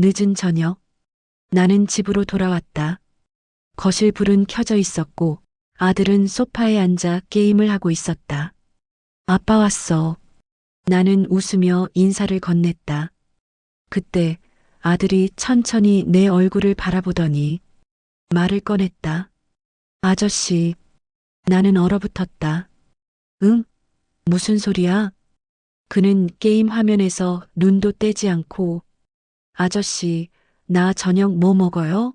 늦은 저녁, 나는 집으로 돌아왔다. 거실 불은 켜져 있었고 아들은 소파에 앉아 게임을 하고 있었다. 아빠 왔어. 나는 웃으며 인사를 건넸다. 그때 아들이 천천히 내 얼굴을 바라보더니 말을 꺼냈다. 아저씨, 나는 얼어붙었다. 응? 무슨 소리야? 그는 게임 화면에서 눈도 떼지 않고 아저씨, 나 저녁 뭐 먹어요?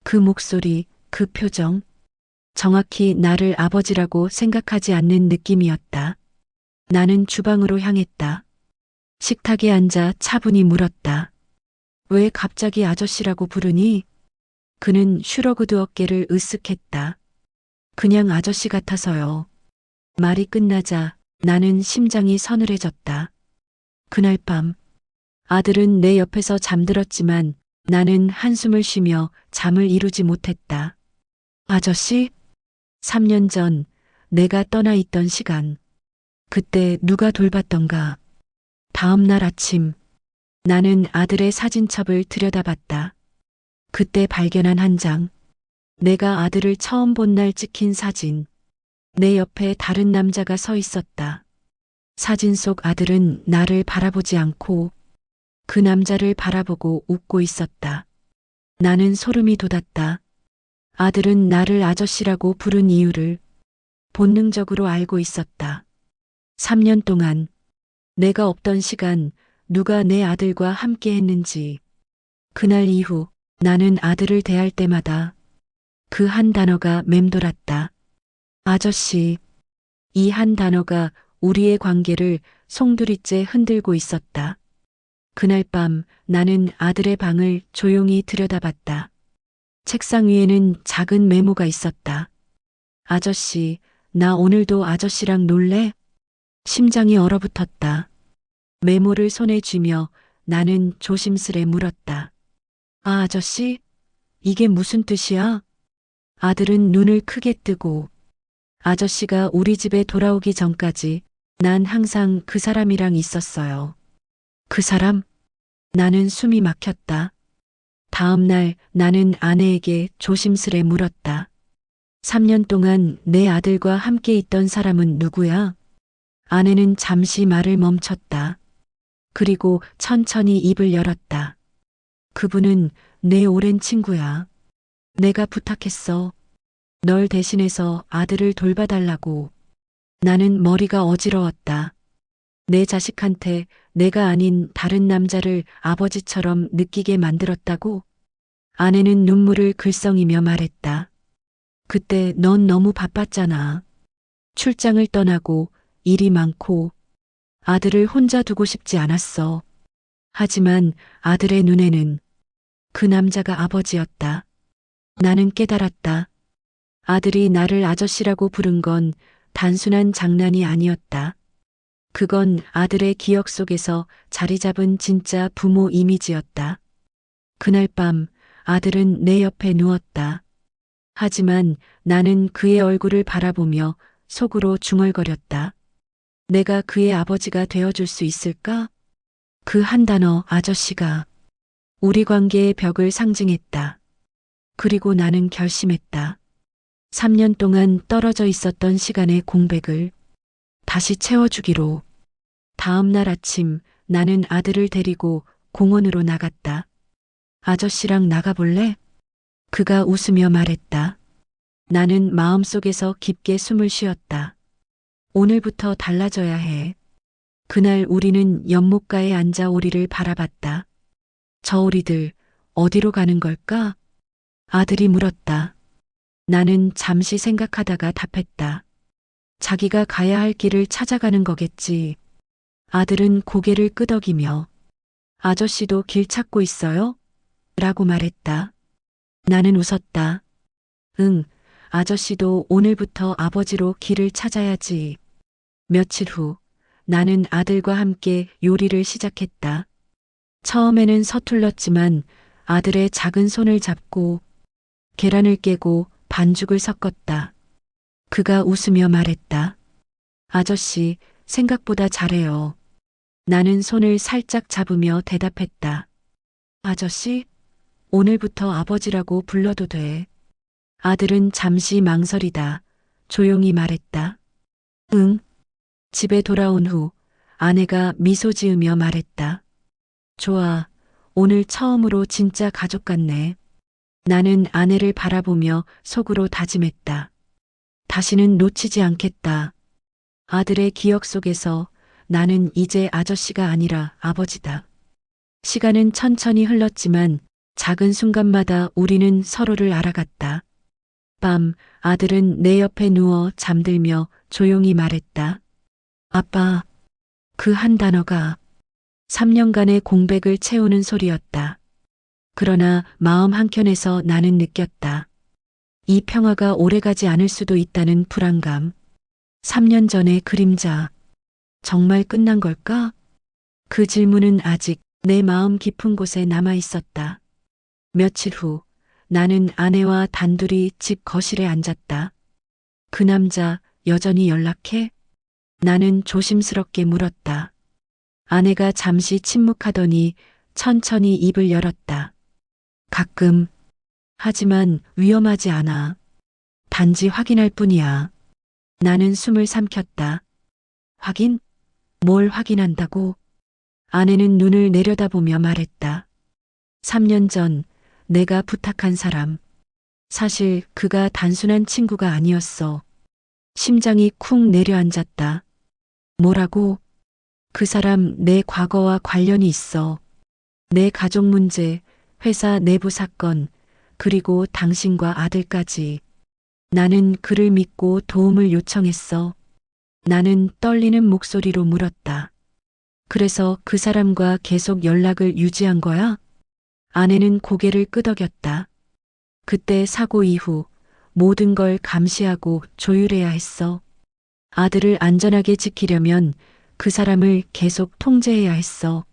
그 목소리, 그 표정. 정확히 나를 아버지라고 생각하지 않는 느낌이었다. 나는 주방으로 향했다. 식탁에 앉아 차분히 물었다. 왜 갑자기 아저씨라고 부르니? 그는 슈러그드 어깨를 으쓱했다. 그냥 아저씨 같아서요. 말이 끝나자 나는 심장이 서늘해졌다. 그날 밤 아들은 내 옆에서 잠들었지만 나는 한숨을 쉬며 잠을 이루지 못했다. 아저씨? 3년 전 내가 떠나 있던 시간. 그때 누가 돌봤던가. 다음 날 아침 나는 아들의 사진첩을 들여다봤다. 그때 발견한 한 장. 내가 아들을 처음 본 날 찍힌 사진. 내 옆에 다른 남자가 서 있었다. 사진 속 아들은 나를 바라보지 않고 그 남자를 바라보고 웃고 있었다. 나는 소름이 돋았다. 아들은 나를 아저씨라고 부른 이유를 본능적으로 알고 있었다. 3년 동안 내가 없던 시간 누가 내 아들과 함께 했는지. 그날 이후 나는 아들을 대할 때마다 그 한 단어가 맴돌았다. 아저씨. 이 한 단어가 우리의 관계를 송두리째 흔들고 있었다. 그날 밤 나는 아들의 방을 조용히 들여다봤다. 책상 위에는 작은 메모가 있었다. 아저씨, 나 오늘도 아저씨랑 놀래? 심장이 얼어붙었다. 메모를 손에 쥐며 나는 조심스레 물었다. 아, 아저씨? 이게 무슨 뜻이야? 아들은 눈을 크게 뜨고 아저씨가 우리 집에 돌아오기 전까지 난 항상 그 사람이랑 있었어요. 그 사람? 나는 숨이 막혔다. 다음 날 나는 아내에게 조심스레 물었다. 3년 동안 내 아들과 함께 있던 사람은 누구야? 아내는 잠시 말을 멈췄다. 그리고 천천히 입을 열었다. 그분은 내 오랜 친구야. 내가 부탁했어. 널 대신해서 아들을 돌봐달라고. 나는 머리가 어지러웠다. 내 자식한테 내가 아닌 다른 남자를 아버지처럼 느끼게 만들었다고? 아내는 눈물을 글썽이며 말했다. 그때 넌 너무 바빴잖아. 출장을 떠나고 일이 많고 아들을 혼자 두고 싶지 않았어. 하지만 아들의 눈에는 그 남자가 아버지였다. 나는 깨달았다. 아들이 나를 아저씨라고 부른 건 단순한 장난이 아니었다. 그건 아들의 기억 속에서 자리 잡은 진짜 부모 이미지였다. 그날 밤 아들은 내 옆에 누웠다. 하지만 나는 그의 얼굴을 바라보며 속으로 중얼거렸다. 내가 그의 아버지가 되어줄 수 있을까? 그 한 단어 아저씨가 우리 관계의 벽을 상징했다. 그리고 나는 결심했다. 3년 동안 떨어져 있었던 시간의 공백을 다시 채워주기로. 다음 날 아침 나는 아들을 데리고 공원으로 나갔다. 아저씨랑 나가볼래? 그가 웃으며 말했다. 나는 마음속에서 깊게 숨을 쉬었다. 오늘부터 달라져야 해. 그날 우리는 연못가에 앉아 오리를 바라봤다. 저 오리들 어디로 가는 걸까? 아들이 물었다. 나는 잠시 생각하다가 답했다. 자기가 가야 할 길을 찾아가는 거겠지. 아들은 고개를 끄덕이며 아저씨도 길 찾고 있어요? 라고 말했다. 나는 웃었다. 응, 아저씨도 오늘부터 아버지로 길을 찾아야지. 며칠 후 나는 아들과 함께 요리를 시작했다. 처음에는 서툴렀지만 아들의 작은 손을 잡고 계란을 깨고 반죽을 섞었다. 그가 웃으며 말했다. 아저씨, 생각보다 잘해요. 나는 손을 살짝 잡으며 대답했다. 아저씨, 오늘부터 아버지라고 불러도 돼. 아들은 잠시 망설이다 조용히 말했다. 응. 집에 돌아온 후 아내가 미소 지으며 말했다. 좋아. 오늘 처음으로 진짜 가족 같네. 나는 아내를 바라보며 속으로 다짐했다. 다시는 놓치지 않겠다. 아들의 기억 속에서 나는 이제 아저씨가 아니라 아버지다. 시간은 천천히 흘렀지만 작은 순간마다 우리는 서로를 알아갔다. 밤, 아들은 내 옆에 누워 잠들며 조용히 말했다. 아빠, 그 한 단어가 3년간의 공백을 채우는 소리였다. 그러나 마음 한켠에서 나는 느꼈다. 이 평화가 오래가지 않을 수도 있다는 불안감. 3년 전의 그림자. 정말 끝난 걸까? 그 질문은 아직 내 마음 깊은 곳에 남아 있었다. 며칠 후 나는 아내와 단둘이 집 거실에 앉았다. 그 남자 여전히 연락해? 나는 조심스럽게 물었다. 아내가 잠시 침묵하더니 천천히 입을 열었다. 가끔. 하지만 위험하지 않아. 단지 확인할 뿐이야. 나는 숨을 삼켰다. 확인? 뭘 확인한다고? 아내는 눈을 내려다보며 말했다. 3년 전 내가 부탁한 사람. 사실 그가 단순한 친구가 아니었어. 심장이 쿵 내려앉았다. 뭐라고? 그 사람 내 과거와 관련이 있어. 내 가족 문제, 회사 내부 사건, 그리고 당신과 아들까지. 나는 그를 믿고 도움을 요청했어. 나는 떨리는 목소리로 물었다. 그래서 그 사람과 계속 연락을 유지한 거야? 아내는 고개를 끄덕였다. 그때 사고 이후 모든 걸 감시하고 조율해야 했어. 아들을 안전하게 지키려면 그 사람을 계속 통제해야 했어.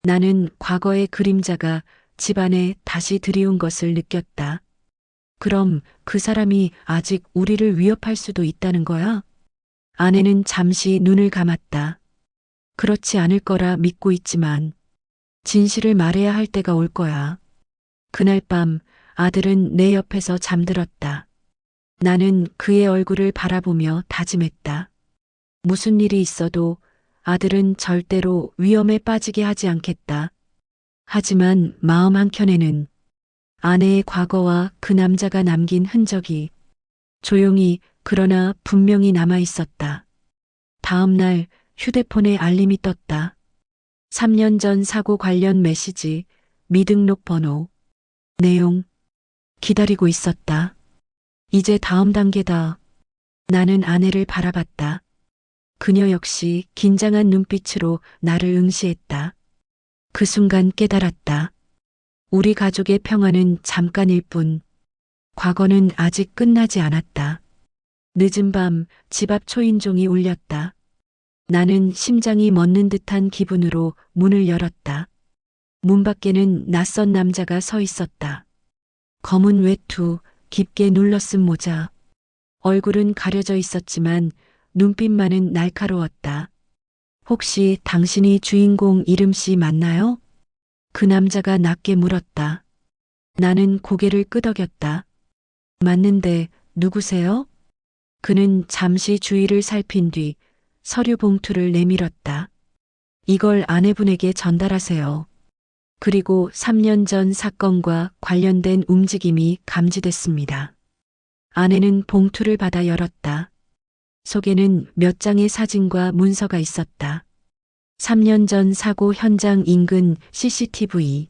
나는 과거의 그림자가 집안에 다시 드리운 것을 느꼈다. 그럼 그 사람이 아직 우리를 위협할 수도 있다는 거야? 아내는 잠시 눈을 감았다. 그렇지 않을 거라 믿고 있지만 진실을 말해야 할 때가 올 거야. 그날 밤 아들은 내 옆에서 잠들었다. 나는 그의 얼굴을 바라보며 다짐했다. 무슨 일이 있어도 아들은 절대로 위험에 빠지게 하지 않겠다. 하지만 마음 한켠에는 아내의 과거와 그 남자가 남긴 흔적이 조용히 그러나 분명히 남아 있었다. 다음 날 휴대폰에 알림이 떴다. 3년 전 사고 관련 메시지, 미등록 번호, 내용, 기다리고 있었다. 이제 다음 단계다. 나는 아내를 바라봤다. 그녀 역시 긴장한 눈빛으로 나를 응시했다. 그 순간 깨달았다. 우리 가족의 평화는 잠깐일 뿐, 과거는 아직 끝나지 않았다. 늦은 밤 집 앞 초인종이 울렸다. 나는 심장이 멎는 듯한 기분으로 문을 열었다. 문 밖에는 낯선 남자가 서 있었다. 검은 외투, 깊게 눌러쓴 모자. 얼굴은 가려져 있었지만 눈빛만은 날카로웠다. 혹시 당신이 주인공 이름 씨 맞나요? 그 남자가 낮게 물었다. 나는 고개를 끄덕였다. 맞는데 누구세요? 그는 잠시 주위를 살핀 뒤 서류 봉투를 내밀었다. 이걸 아내분에게 전달하세요. 그리고 3년 전 사건과 관련된 움직임이 감지됐습니다. 아내는 봉투를 받아 열었다. 속에는 몇 장의 사진과 문서가 있었다. 3년 전 사고 현장 인근 CCTV,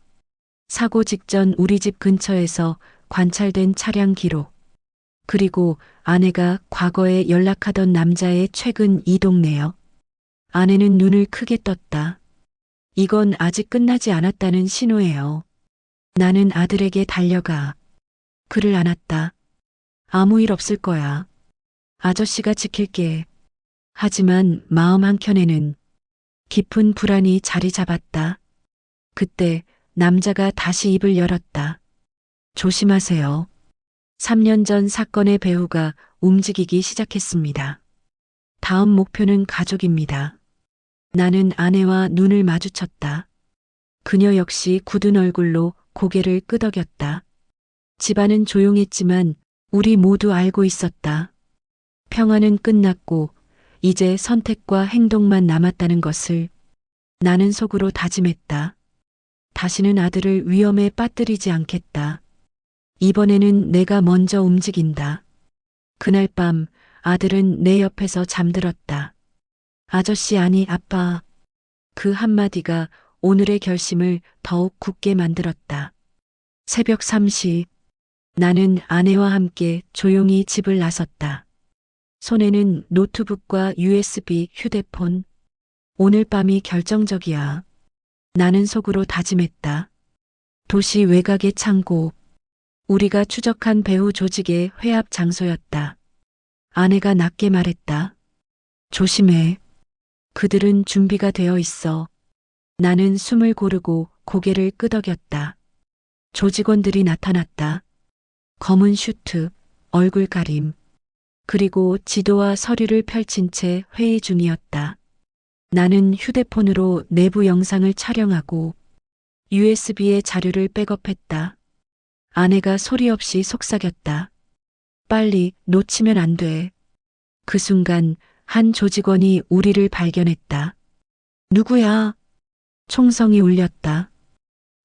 사고 직전 우리 집 근처에서 관찰된 차량 기록, 그리고 아내가 과거에 연락하던 남자의 최근 이동 내역. 아내는 눈을 크게 떴다. 이건 아직 끝나지 않았다는 신호예요. 나는 아들에게 달려가 그를 안았다. 아무 일 없을 거야. 아저씨가 지킬게. 하지만 마음 한켠에는 깊은 불안이 자리 잡았다. 그때 남자가 다시 입을 열었다. 조심하세요. 3년 전 사건의 배후가 움직이기 시작했습니다. 다음 목표는 가족입니다. 나는 아내와 눈을 마주쳤다. 그녀 역시 굳은 얼굴로 고개를 끄덕였다. 집안은 조용했지만 우리 모두 알고 있었다. 평화는 끝났고 이제 선택과 행동만 남았다는 것을 나는 속으로 다짐했다. 다시는 아들을 위험에 빠뜨리지 않겠다. 이번에는 내가 먼저 움직인다. 그날 밤 아들은 내 옆에서 잠들었다. 아저씨 아니 아빠. 그 한마디가 오늘의 결심을 더욱 굳게 만들었다. 새벽 3시 나는 아내와 함께 조용히 집을 나섰다. 손에는 노트북과 USB 휴대폰. 오늘 밤이 결정적이야. 나는 속으로 다짐했다. 도시 외곽의 창고. 우리가 추적한 배후 조직의 회합 장소였다. 아내가 낮게 말했다. 조심해. 그들은 준비가 되어 있어. 나는 숨을 고르고 고개를 끄덕였다. 조직원들이 나타났다. 검은 슈트, 얼굴 가림. 그리고 지도와 서류를 펼친 채 회의 중이었다. 나는 휴대폰으로 내부 영상을 촬영하고 USB에 자료를 백업했다. 아내가 소리 없이 속삭였다. 빨리 놓치면 안 돼. 그 순간 한 조직원이 우리를 발견했다. 누구야? 총성이 울렸다.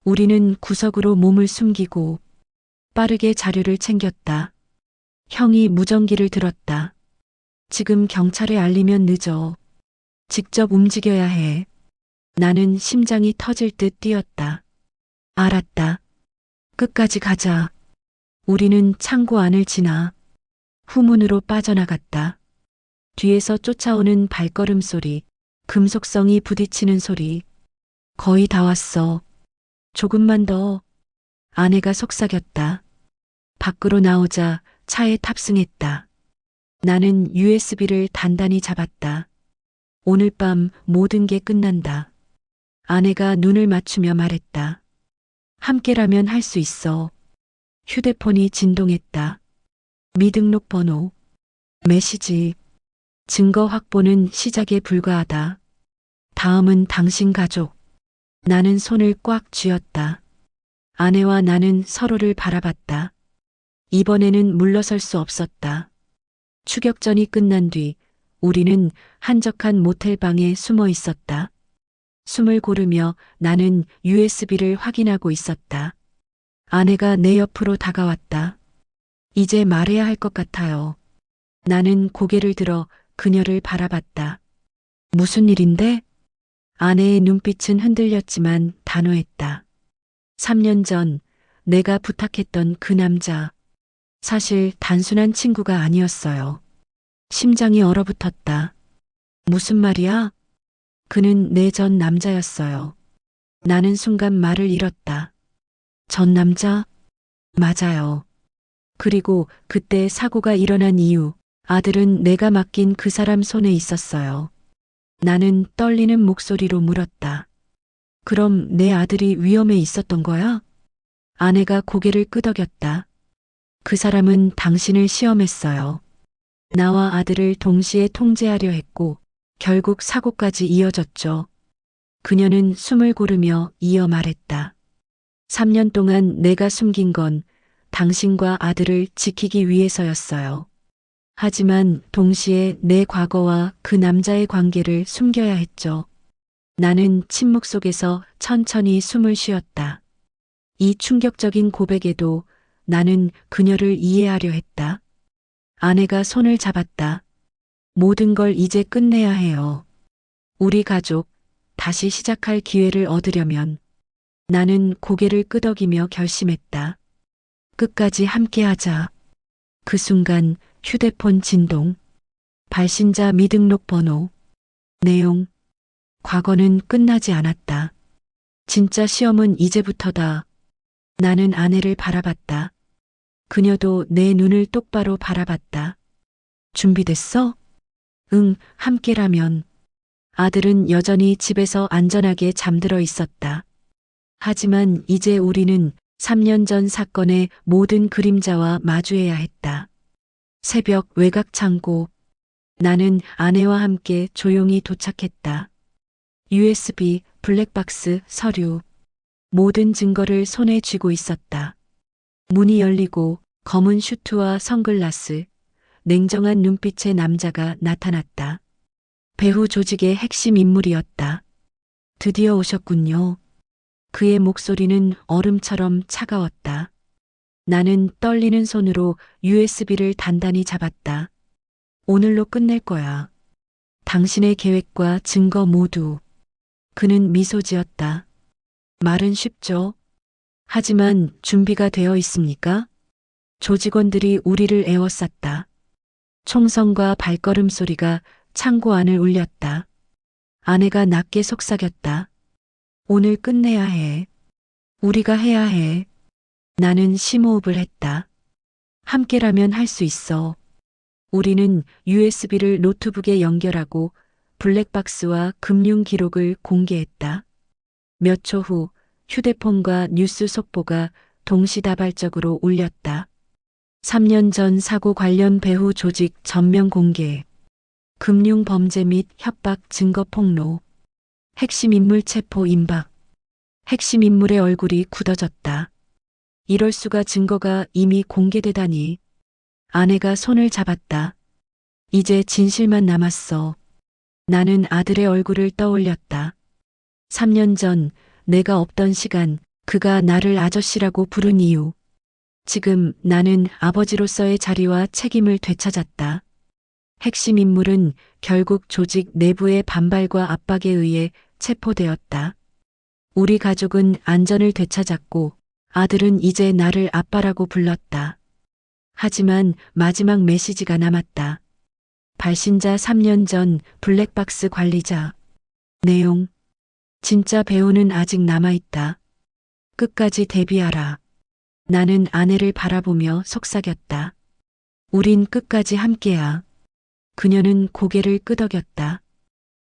우리는 구석으로 몸을 숨기고 빠르게 자료를 챙겼다. 형이 무전기를 들었다. 지금 경찰에 알리면 늦어. 직접 움직여야 해. 나는 심장이 터질 듯 뛰었다. 알았다. 끝까지 가자. 우리는 창고 안을 지나 후문으로 빠져나갔다. 뒤에서 쫓아오는 발걸음 소리, 금속성이 부딪히는 소리. 거의 다 왔어. 조금만 더. 아내가 속삭였다. 밖으로 나오자 차에 탑승했다. 나는 USB를 단단히 잡았다. 오늘 밤 모든 게 끝난다. 아내가 눈을 맞추며 말했다. 함께라면 할 수 있어. 휴대폰이 진동했다. 미등록 번호, 메시지, 증거 확보는 시작에 불과하다. 다음은 당신 가족. 나는 손을 꽉 쥐었다. 아내와 나는 서로를 바라봤다. 이번에는 물러설 수 없었다. 추격전이 끝난 뒤 우리는 한적한 모텔방에 숨어 있었다. 숨을 고르며 나는 USB를 확인하고 있었다. 아내가 내 옆으로 다가왔다. 이제 말해야 할 것 같아요. 나는 고개를 들어 그녀를 바라봤다. 무슨 일인데? 아내의 눈빛은 흔들렸지만 단호했다. 3년 전 내가 부탁했던 그 남자. 사실 단순한 친구가 아니었어요. 심장이 얼어붙었다. 무슨 말이야? 그는 내 전 남자였어요. 나는 순간 말을 잃었다. 전 남자? 맞아요. 그리고 그때 사고가 일어난 이후 아들은 내가 맡긴 그 사람 손에 있었어요. 나는 떨리는 목소리로 물었다. 그럼 내 아들이 위험에 있었던 거야? 아내가 고개를 끄덕였다. 그 사람은 당신을 시험했어요. 나와 아들을 동시에 통제하려 했고 결국 사고까지 이어졌죠. 그녀는 숨을 고르며 이어 말했다. 3년 동안 내가 숨긴 건 당신과 아들을 지키기 위해서였어요. 하지만 동시에 내 과거와 그 남자의 관계를 숨겨야 했죠. 나는 침묵 속에서 천천히 숨을 쉬었다. 이 충격적인 고백에도 나는 그녀를 이해하려 했다. 아내가 손을 잡았다. 모든 걸 이제 끝내야 해요. 우리 가족, 다시 시작할 기회를 얻으려면 나는 고개를 끄덕이며 결심했다. 끝까지 함께하자. 그 순간 휴대폰 진동, 발신자 미등록 번호, 내용, 과거는 끝나지 않았다. 진짜 시험은 이제부터다. 나는 아내를 바라봤다. 그녀도 내 눈을 똑바로 바라봤다. 준비됐어? 응, 함께라면. 아들은 여전히 집에서 안전하게 잠들어 있었다. 하지만 이제 우리는 3년 전 사건의 모든 그림자와 마주해야 했다. 새벽 외곽 창고. 나는 아내와 함께 조용히 도착했다. USB, 블랙박스, 서류. 모든 증거를 손에 쥐고 있었다. 문이 열리고 검은 슈트와 선글라스, 냉정한 눈빛의 남자가 나타났다. 배후 조직의 핵심 인물이었다. 드디어 오셨군요. 그의 목소리는 얼음처럼 차가웠다. 나는 떨리는 손으로 USB를 단단히 잡았다. 오늘로 끝낼 거야. 당신의 계획과 증거 모두. 그는 미소 지었다. 말은 쉽죠. 하지만 준비가 되어 있습니까? 조직원들이 우리를 에워쌌다. 총성과 발걸음 소리가 창고 안을 울렸다. 아내가 낮게 속삭였다. 오늘 끝내야 해. 우리가 해야 해. 나는 심호흡을 했다. 함께라면 할 수 있어. 우리는 USB를 노트북에 연결하고 블랙박스와 금융 기록을 공개했다. 몇 초 후 휴대폰과 뉴스 속보가 동시다발적으로 울렸다. 3년 전 사고 관련 배후 조직 전면 공개. 금융 범죄 및 협박 증거 폭로. 핵심 인물 체포 임박. 핵심 인물의 얼굴이 굳어졌다. 이럴 수가 증거가 이미 공개되다니. 아내가 손을 잡았다. 이제 진실만 남았어. 나는 아들의 얼굴을 떠올렸다. 3년 전 내가 없던 시간 그가 나를 아저씨라고 부른 이유. 지금 나는 아버지로서의 자리와 책임을 되찾았다. 핵심 인물은 결국 조직 내부의 반발과 압박에 의해 체포되었다. 우리 가족은 안전을 되찾았고 아들은 이제 나를 아빠라고 불렀다. 하지만 마지막 메시지가 남았다. 발신자 3년 전 블랙박스 관리자. 내용. 진짜 배우는 아직 남아있다. 끝까지 대비하라. 나는 아내를 바라보며 속삭였다. 우린 끝까지 함께야. 그녀는 고개를 끄덕였다.